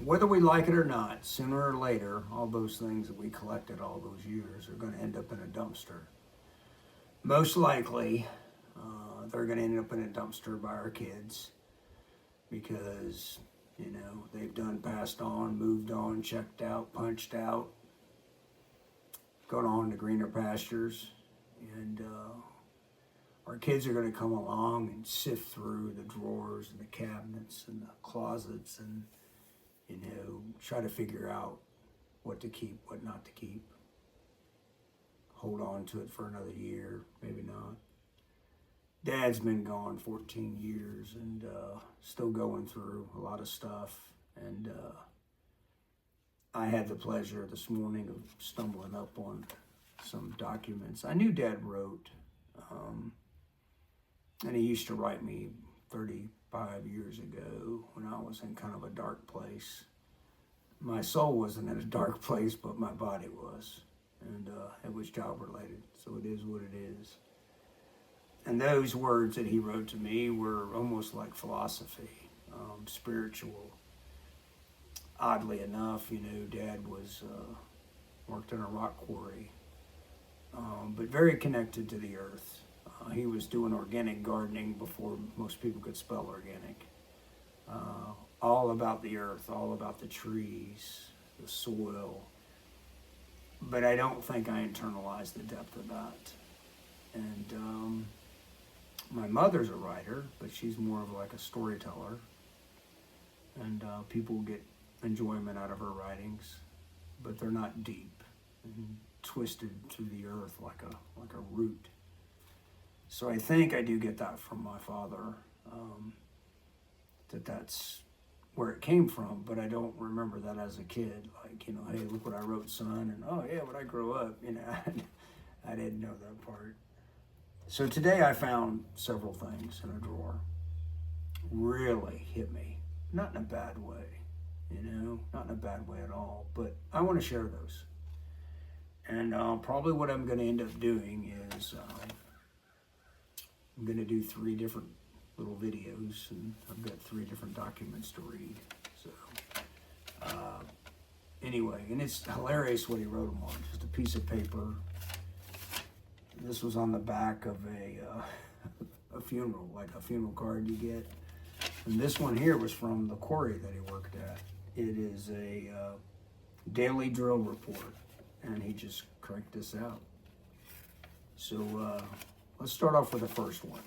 whether we like it or not, sooner or later, all those things that we collected all those years are going to end up in a dumpster. Most likely, they're going to end up in a dumpster by our kids because, they've done passed on, moved on, checked out, punched out, gone on to greener pastures. And our kids are going to come along and sift through the drawers and the cabinets and the closets and, try to figure out what to keep, what not to keep. Hold on to it for another year, maybe not. Dad's been gone 14 years and still going through a lot of stuff. And I had the pleasure this morning of stumbling up on some documents. I knew Dad wrote, and he used to write me 35 years ago when I was in kind of a dark place. My soul wasn't in a dark place, but my body was. And it was job related, so it is what it is. And those words that he wrote to me were almost like philosophy, spiritual. Oddly enough, Dad was worked in a rock quarry, but very connected to the earth. He was doing organic gardening before most people could spell organic. All about the earth, all about the trees, the soil. But I don't think I internalized the depth of that. And my mother's a writer, but she's more of like a storyteller. And people get enjoyment out of her writings, but they're not deep and twisted to the earth like a root. So I think I do get that from my father, that's where it came from, but I don't remember that as a kid. Like, hey, look what I wrote, son, and oh yeah, when I grow up, I didn't know that part. So today I found several things in a drawer. Really hit me. Not in a bad way, not in a bad way at all, but I want to share those. And probably what I'm going to end up doing is I'm going to do 3 different little videos, and I've got 3 different documents to read. So anyway, and it's hilarious what he wrote them on. Just a piece of paper. This was on the back of a funeral, like a funeral card you get. And this one here was from the quarry that he worked at. It is a daily drill report, and he just cranked this out. So let's start off with the first one.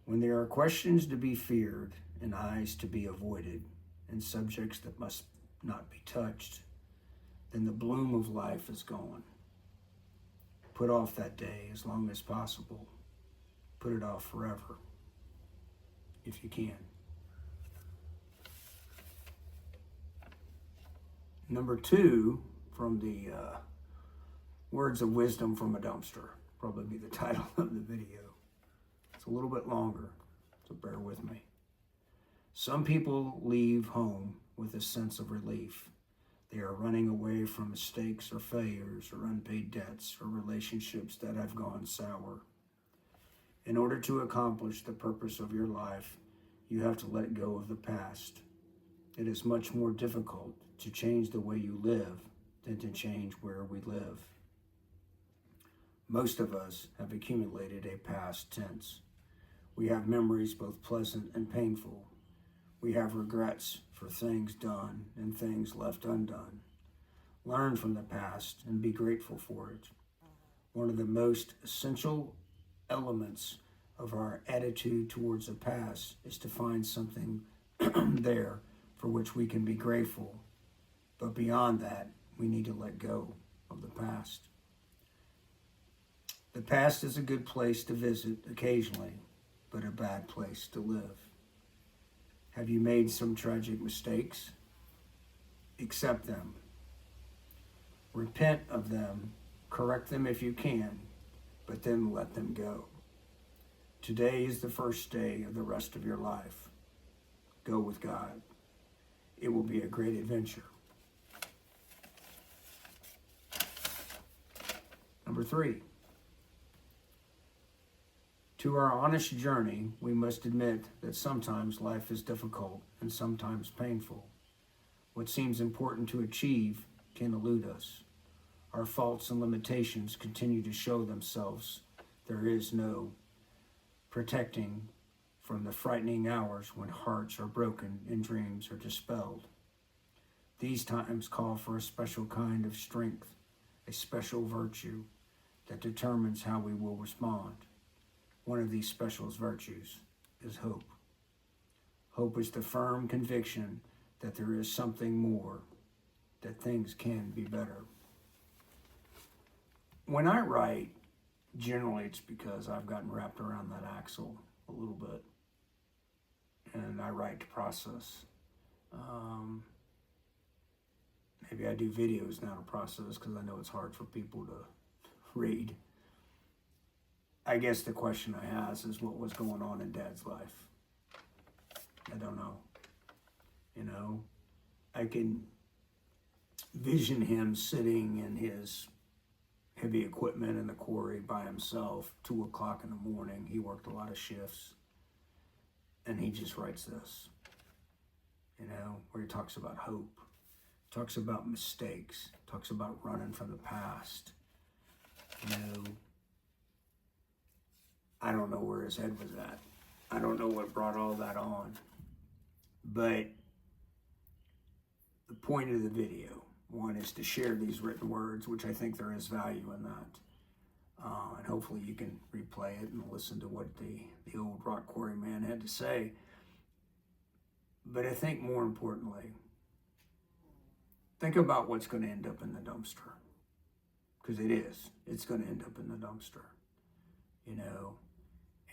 When there are questions to be feared and eyes to be avoided and subjects that must not be touched, then the bloom of life is gone. Put off that day as long as possible. Put it off forever, if you can. Number 2, from the Words of Wisdom from a Dumpster, probably be the title of the video. It's a little bit longer, so bear with me. Some people leave home with a sense of relief. They are running away from mistakes or failures or unpaid debts or relationships that have gone sour. In order to accomplish the purpose of your life, you have to let go of the past. It is much more difficult to change the way you live than to change where we live. Most of us have accumulated a past tense. We have memories both pleasant and painful. We have regrets for things done and things left undone. Learn from the past and be grateful for it. One of the most essential elements of our attitude towards the past is to find something there for which we can be grateful. But beyond that, we need to let go of the past. The past is a good place to visit occasionally, but a bad place to live. Have you made some tragic mistakes? Accept them. Repent of them. Correct them if you can, but then let them go. Today is the first day of the rest of your life. Go with God. It will be a great adventure. Number 3. To our honest journey, we must admit that sometimes life is difficult and sometimes painful. What seems important to achieve can elude us. Our faults and limitations continue to show themselves. There is no protecting from the frightening hours when hearts are broken and dreams are dispelled. These times call for a special kind of strength, a special virtue that determines how we will respond. One of these special virtues is hope. Hope is the firm conviction that there is something more, that things can be better. When I write, generally it's because I've gotten wrapped around that axle a little bit, and I write to process. Maybe I do videos now to process because I know it's hard for people to read. I guess the question I ask is what was going on in Dad's life. I don't know. You know, I can vision him sitting in his heavy equipment in the quarry by himself, 2 o'clock in the morning. He worked a lot of shifts. And he just writes this, you know, where he talks about hope, talks about mistakes, talks about running from the past. You know, I don't know where his head was at. I don't know what brought all that on. But the point of the video, one, is to share these written words, which I think there is value in that. And hopefully you can replay it and listen to what the old rock quarry man had to say. But I think more importantly, think about what's going to end up in the dumpster. Because it is. It's going to end up in the dumpster. You know,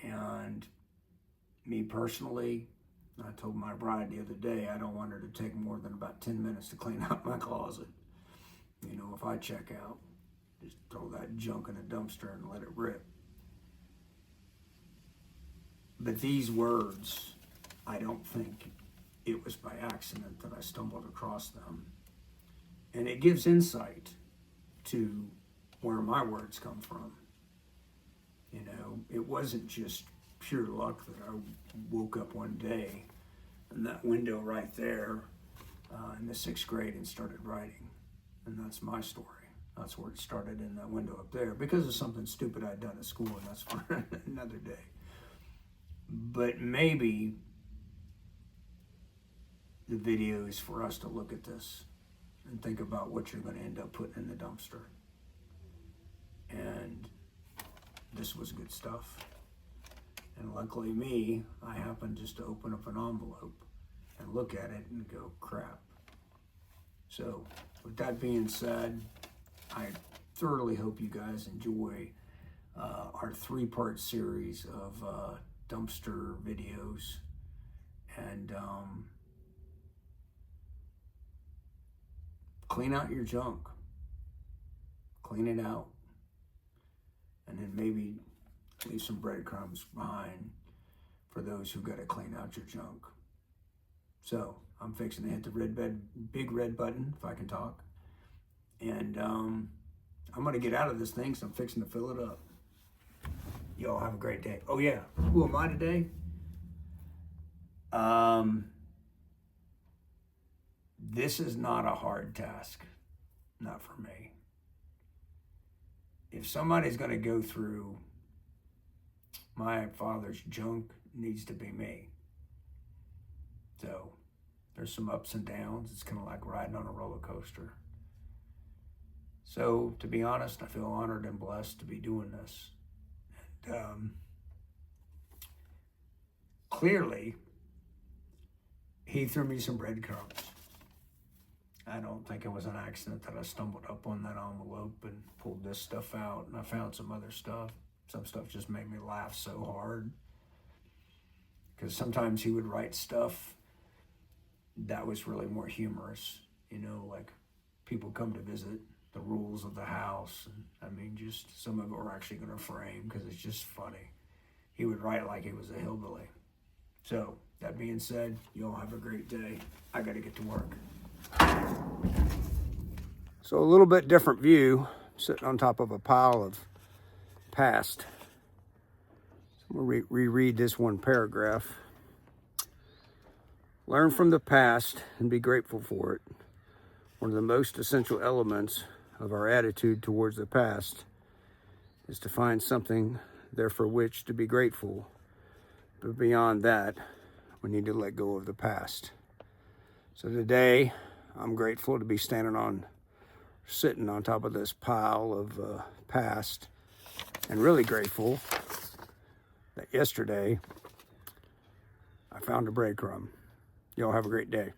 and me personally, I told my bride the other day, I don't want her to take more than about 10 minutes to clean out my closet. You know, if I check out, just throw that junk in a dumpster and let it rip. But these words, I don't think it was by accident that I stumbled across them. And it gives insight to where my words come from. You know, it wasn't just pure luck that I woke up one day in that window right there in the 6th grade and started writing. And that's my story. That's where it started, in that window up there, because of something stupid I'd done at school, and that's for another day. But maybe the video is for us to look at this and think about what you're going to end up putting in the dumpster. And this was good stuff. And luckily me, I happened just to open up an envelope and look at it and go, crap. So with that being said, I thoroughly hope you guys enjoy our 3-part series of dumpster videos. And clean out your junk. Clean it out. And then maybe leave some breadcrumbs behind for those who got to clean out your junk. So I'm fixing to hit the big red button, if I can talk. And I'm going to get out of this thing, so I'm fixing to fill it up. Y'all have a great day. Oh yeah, who am I today? This is not a hard task. Not for me. If somebody's going to go through my father's junk, it needs to be me. So there's some ups and downs. It's kind of like riding on a roller coaster. So to be honest, I feel honored and blessed to be doing this. And clearly, he threw me some breadcrumbs. I don't think it was an accident that I stumbled up on that envelope and pulled this stuff out, and I found some other stuff. Some stuff just made me laugh so hard. Because sometimes he would write stuff that was really more humorous. You know, like people come to visit, the rules of the house. And I mean, just some of it we're actually going to frame because it's just funny. He would write like he was a hillbilly. So, that being said, you all have a great day. I got to get to work. So a little bit different view, sitting on top of a pile of past I'm going to reread this one paragraph. Learn from the past and be grateful for it. One of the most essential elements of our attitude towards the past is to find something there for which to be grateful. But beyond that, we need to let go of the past. So today, I'm grateful to be sitting on top of this pile of past, and really grateful that yesterday I found a breadcrumb. Y'all have a great day.